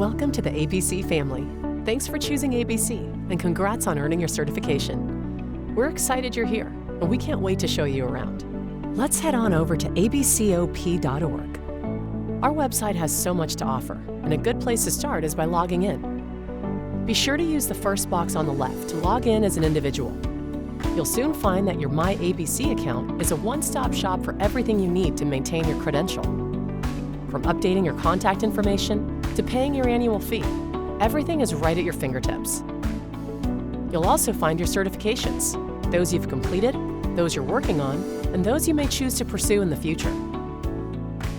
Welcome to the ABC family. Thanks for choosing ABC, and congrats on earning your certification. We're excited you're here, and we can't wait to show you around. Let's head on over to abcop.org. Our website has so much to offer, and a good place to start is by logging in. Be sure to use the first box on the left to log in as an individual. You'll soon find that your MyABC account is a one-stop shop for everything you need to maintain your credential. From updating your contact information to paying your annual fee, everything is right at your fingertips. You'll also find your certifications, those you've completed, those you're working on, and those you may choose to pursue in the future.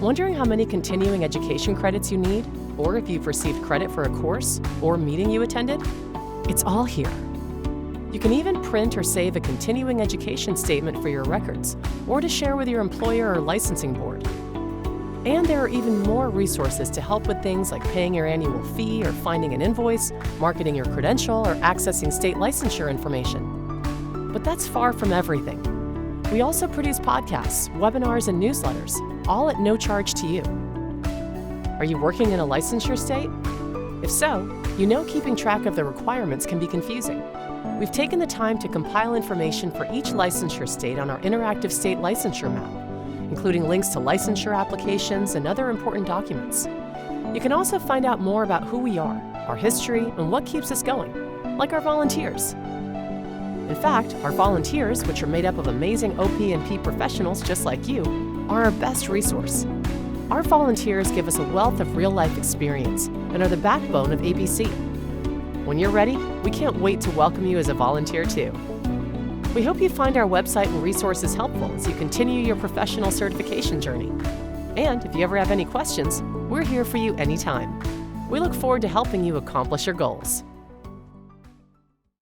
Wondering how many continuing education credits you need, or if you've received credit for a course or meeting you attended? It's all here. You can even print or save a continuing education statement for your records, or to share with your employer or licensing board. And there are even more resources to help with things like paying your annual fee or finding an invoice, marketing your credential, or accessing state licensure information. But that's far from everything. We also produce podcasts, webinars, and newsletters, all at no charge to you. Are you working in a licensure state? If so, you know keeping track of the requirements can be confusing. We've taken the time to compile information for each licensure state on our interactive state licensure map, including links to licensure applications and other important documents. You can also find out more about who we are, our history, and what keeps us going, like our volunteers. In fact, our volunteers, which are made up of amazing OP&P professionals just like you, are our best resource. Our volunteers give us a wealth of real-life experience and are the backbone of ABC. When you're ready, we can't wait to welcome you as a volunteer too. We hope you find our website and resources helpful as you continue your professional certification journey. And if you ever have any questions, we're here for you anytime. We look forward to helping you accomplish your goals.